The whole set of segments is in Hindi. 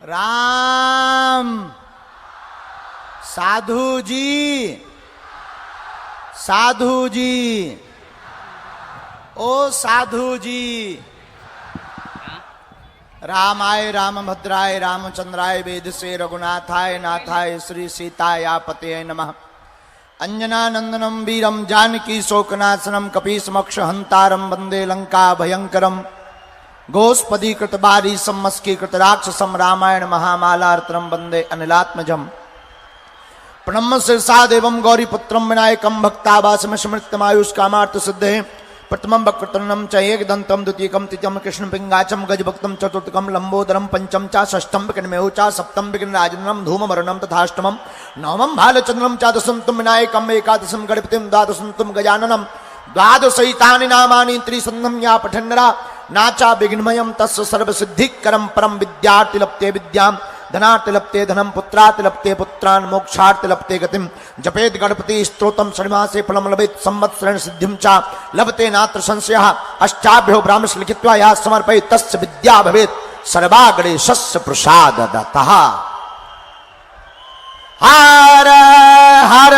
राम साधु जी, साधु जी, ओ साधु जी। रामाय रामभद्राय रामचंद्राय वेद से रघुनाथाय नाथाय श्री सीताया पते नमः। अंजनानंदनम वीरम जानकी शोकनाशनम कपीसमक्ष हंतारम वंदे लंका भयंकरम। गोस्पदी कृतबारी सम्मस्की कृत राक्षसम रामायण महामालार्तनम वंदे अनिलात्मजम। प्रणम शीर्षा देवम गौरीपुत्रम विनायकम भक्तावासम स्मृतमायुष कामार्थ सिद्धे। प्रथमं वक्रतुंडं च एकदंतं द्वितीयकं तृतीयं कृष्ण पिंगाचम गजभक्तं चतुर्थकं लंबोदरं पंचम च षष्ठं विघ्नमेव च सप्तम विघ्नराजनम धूमवर्णं तथाष्टमं नवमं भालचंद्रं च दशं तुम विनायकं एकादशं गणपतिं द्वादशं तुम गजाननं द्वादशैतानि नामानि त्रिसन्धं या पठन्नरा नाचा विघ्नमयं तस्य सर्वसिद्धिकरं परम विद्यार्थि लप्ते विद्यां धनार्थ लप्ते धनम पुत्रार्थ लप्ते पुत्रान् मोक्षार्थ लप्ते गतिम। जपेत गणपति स्तोत्रम षण्मासे फलम लभेत संवत्सरेण सिद्धिं च लभते नात्र संशयः। अष्टाभ्यो ब्राह्मणस्य लिखित्वा या समर्पयेत् तस्य विद्या भवेत् सर्वागणेशस्य प्रसादतः। हर हर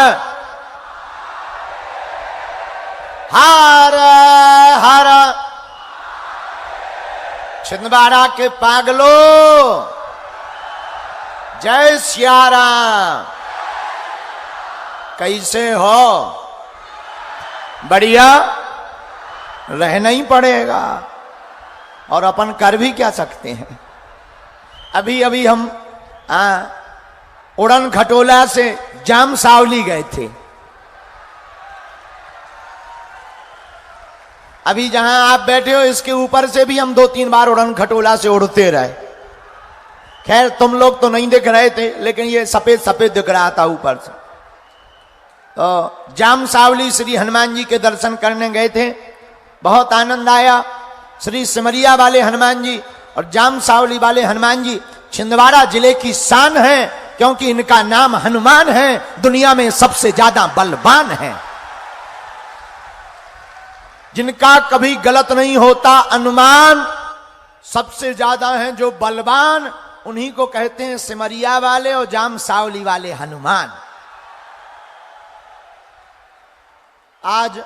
हर हर छिंदवाड़ा के पागलों, जय सियाराम। कैसे हो? बढ़िया, रहना ही पड़ेगा और अपन कर भी क्या सकते हैं। अभी अभी हम उड़न खटोला से जाम सावली गए थे। अभी जहां आप बैठे हो इसके ऊपर से भी हम 2-3 बार उड़न खटोला से उड़ते रहे। खैर तुम लोग तो नहीं दिख रहे थे, लेकिन ये सफेद सफेद दिख रहा था ऊपर से। तो जाम सावली श्री हनुमान जी के दर्शन करने गए थे, बहुत आनंद आया। श्री सिमरिया वाले हनुमान जी और जाम सावली वाले हनुमान जी छिंदवाड़ा जिले की शान है, क्योंकि इनका नाम हनुमान है, दुनिया में सबसे ज्यादा बलवान है, जिनका कभी गलत नहीं होता। अनुमान सबसे ज्यादा है जो बलवान, उन्हीं को कहते हैं सिमरिया वाले और जाम सावली वाले हनुमान। आज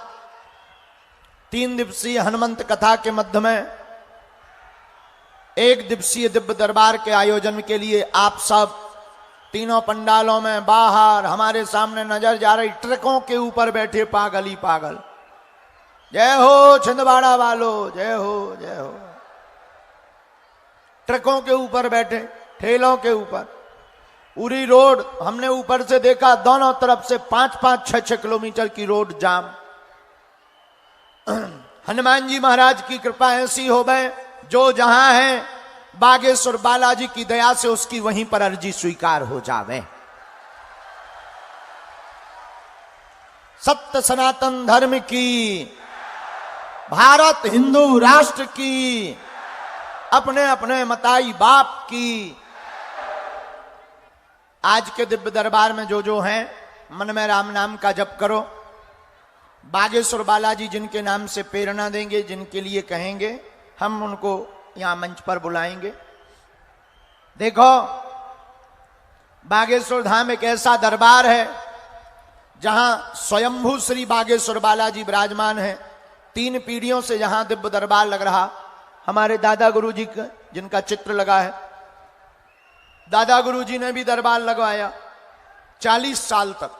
3 दिवसीय हनुमंत कथा के मध्य में 1 दिवसीय दिव्य दरबार के आयोजन के लिए आप सब तीनों पंडालों में बाहर हमारे सामने नजर जा रही ट्रकों के ऊपर बैठे पागल ही पागल। जय हो छिंदवाड़ा वालों, जय हो जय हो। ट्रकों के ऊपर बैठे, ठेलों के ऊपर। पूरी रोड हमने ऊपर से देखा, दोनों तरफ से 5-5, 6-6 किलोमीटर की रोड जाम। हनुमान जी महाराज की कृपा ऐसी हो गए, जो जहां है बागेश्वर बालाजी की दया से उसकी वहीं पर अर्जी स्वीकार हो जावे। सत्य सनातन धर्म की, भारत हिंदू राष्ट्र की, अपने अपने मताई बाप की। आज के दिव्य दरबार में जो हैं, मन में राम नाम का जप करो। बागेश्वर बालाजी जिनके नाम से प्रेरणा देंगे, जिनके लिए कहेंगे, हम उनको यहां मंच पर बुलाएंगे। देखो, बागेश्वर धाम एक ऐसा दरबार है जहां स्वयंभू श्री बागेश्वर बालाजी विराजमान है। 3 पीढ़ियों से यहां दिव्य दरबार लग रहा। हमारे दादा गुरु जी का जिनका चित्र लगा है, दादा गुरु जी ने भी दरबार लगवाया 40 साल तक।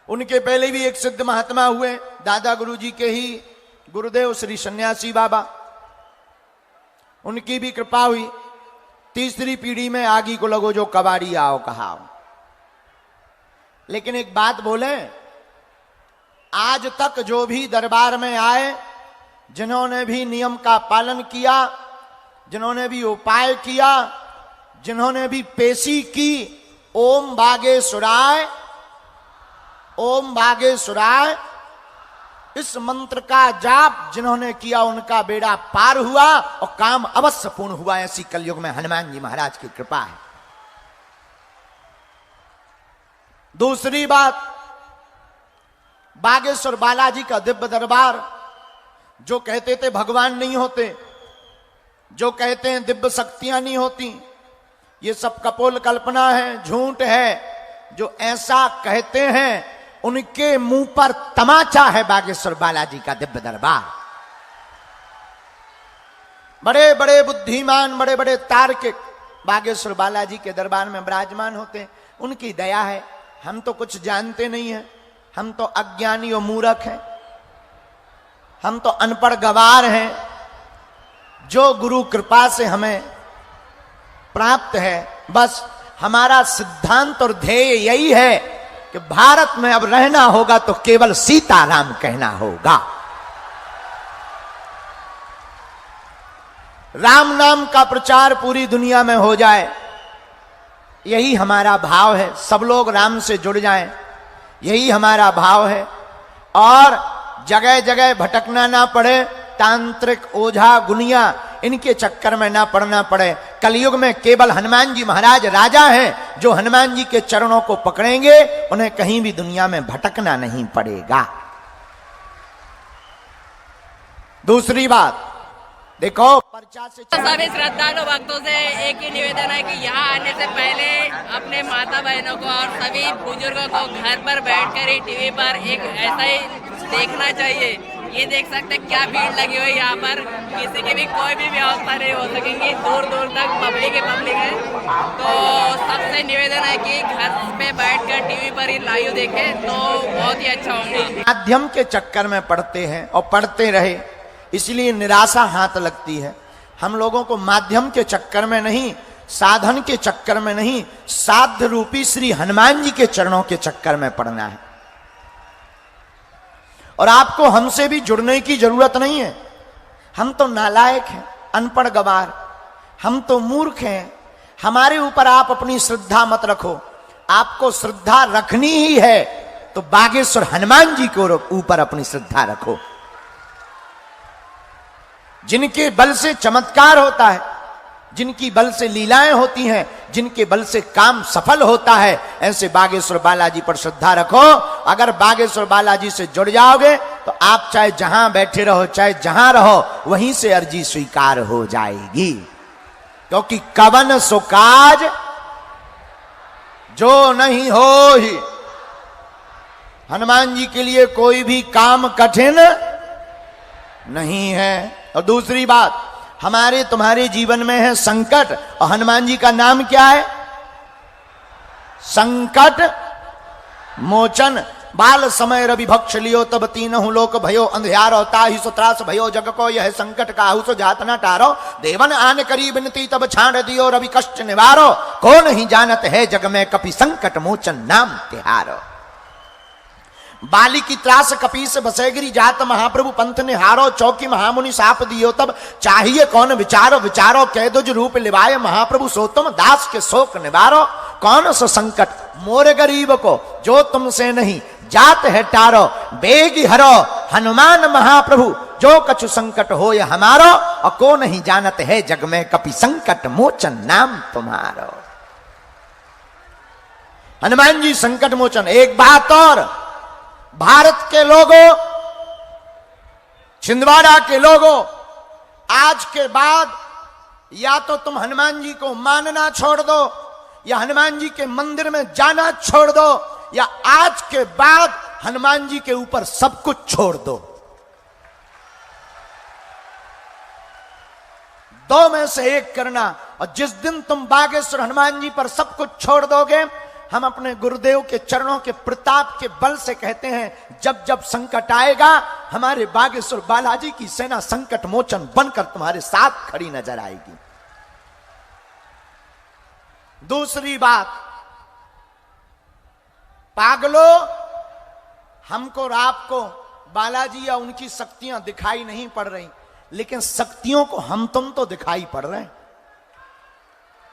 उनके पहले भी एक सिद्ध महात्मा हुए, दादा गुरु जी के ही गुरुदेव श्री सन्यासी बाबा। उनकी भी कृपा हुई। तीसरी पीढ़ी में आगी को लगो जो कबाड़ी आओ कहाओ। लेकिन एक बात बोले, आज तक जो भी दरबार में आए, जिन्होंने भी नियम का पालन किया, जिन्होंने भी उपाय किया, जिन्होंने भी पेशी की, ओम बागेश्वराय, ओम बागेश्वराय, इस मंत्र का जाप जिन्होंने किया उनका बेड़ा पार हुआ और काम अवश्य पूर्ण हुआ। ऐसी कलयुग में हनुमान जी महाराज की कृपा है। दूसरी बात, बागेश्वर बालाजी का दिव्य दरबार, जो कहते थे भगवान नहीं होते, जो कहते हैं दिव्य शक्तियां नहीं होती, ये सब कपोल कल्पना है, झूठ है। जो ऐसा कहते हैं उनके मुंह पर तमाचा है बागेश्वर बालाजी का दिव्य दरबार। बड़े बड़े बुद्धिमान, बड़े बड़े तार्किक बागेश्वर बालाजी के दरबार में विराजमान होते हैं। उनकी दया है। हम तो कुछ जानते नहीं हैं, हम तो अज्ञानी और मूर्ख हैं, हम तो अनपढ़ गवार हैं। जो गुरु कृपा से हमें प्राप्त है, बस हमारा सिद्धांत और ध्येय यही है कि भारत में अब रहना होगा तो केवल सीताराम कहना होगा। राम नाम का प्रचार पूरी दुनिया में हो जाए, यही हमारा भाव है। सब लोग राम से जुड़ जाएं, यही हमारा भाव है। और जगह जगह भटकना ना पड़े, तांत्रिक ओझा गुनिया इनके चक्कर में ना पड़ना पड़े। कलयुग में केवल हनुमान जी महाराज राजा हैं। जो हनुमान जी के चरणों को पकड़ेंगे उन्हें कहीं भी दुनिया में भटकना नहीं पड़ेगा। दूसरी बात देखो, पर्चा से सभी श्रद्धालु भक्तों से एक ही निवेदन है कि यहाँ आने से पहले अपने माता बहनों को और सभी बुजुर्गों को घर पर बैठकर ही टीवी पर एक ऐसा ही देखना चाहिए। ये देख सकते हैं क्या भीड़ लगी हुई है यहाँ पर, किसी की भी कोई भी व्यवस्था नहीं हो सकेंगी, दूर दूर तक पब्लिक ही पब्लिक है। तो सबसे निवेदन है कि घर पे बैठकर टीवी पर ही लाइव देखें तो बहुत ही अच्छा होगा। माध्यम के चक्कर में पढ़ते हैं और पढ़ते रहे, इसलिए निराशा हाथ लगती है। हम लोगों को माध्यम के चक्कर में नहीं, साधन के चक्कर में नहीं, साध्य रूपी श्री हनुमान जी के चरणों के चक्कर में पढ़ना है। और आपको हमसे भी जुड़ने की जरूरत नहीं है। हम तो नालायक हैं, अनपढ़ गवार, हम तो मूर्ख हैं। हमारे ऊपर आप अपनी श्रद्धा मत रखो। आपको श्रद्धा रखनी ही है तो बागेश्वर हनुमान जी के ऊपर अपनी श्रद्धा रखो, जिनके बल से चमत्कार होता है, जिनकी बल से लीलाएं होती हैं, जिनके बल से काम सफल होता है। ऐसे बागेश्वर बालाजी पर श्रद्धा रखो। अगर बागेश्वर बालाजी से जुड़ जाओगे तो आप चाहे जहां बैठे रहो, चाहे जहां रहो, वहीं से अर्जी स्वीकार हो जाएगी। क्योंकि कवन सो काज जो नहीं हो ही, हनुमान जी के लिए कोई भी काम कठिन नहीं है। और दूसरी बात, हमारे तुम्हारे जीवन में है संकट, और हनुमान जी का नाम क्या है? संकट मोचन। बाल समय रवि भक्ष लियो तब तीनहु लोक भयो अंधियारो, ताहि सो त्रास भयो जग को यह संकट काहू सो जात न टारो। देवन आन करी बिनती तब छाड़ दियो रवि कष्ट निवारो, को नहीं जानत है जग में कपि संकट मोचन नाम तिहारो। बाली की त्रास कपीस बसेगिरी जात महाप्रभु पंथ ने हारो, चौकी महामुनि साप दियो तब चाहिए कौन विचारो। विचारो कह दुज रूप लिवाए महाप्रभु सो तुम दास के शोक निवारो। कौन सो संकट मोर गरीब को जो तुमसे नहीं जात है टारो। बेगी हरो हनुमान महाप्रभु जो कछु संकट हो या हमारो, और को नहीं जानत है जग में कपि संकट मोचन नाम तुम्हारो। हनुमान जी संकट मोचन। एक बात और, भारत के लोगों, छिंदवाड़ा के लोगों, आज के बाद या तो तुम हनुमान जी को मानना छोड़ दो, या हनुमान जी के मंदिर में जाना छोड़ दो, या आज के बाद हनुमान जी के ऊपर सब कुछ छोड़ दो। दो में से एक करना। और जिस दिन तुम बागेश्वर हनुमान जी पर सब कुछ छोड़ दोगे, हम अपने गुरुदेव के चरणों के प्रताप के बल से कहते हैं, जब जब संकट आएगा हमारे बागेश्वर बालाजी की सेना संकट मोचन बनकर तुम्हारे साथ खड़ी नजर आएगी। दूसरी बात, पागलों, हमको और आपको बालाजी या उनकी शक्तियां दिखाई नहीं पड़ रही, लेकिन शक्तियों को हम तुम तो दिखाई पड़ रहे हैं।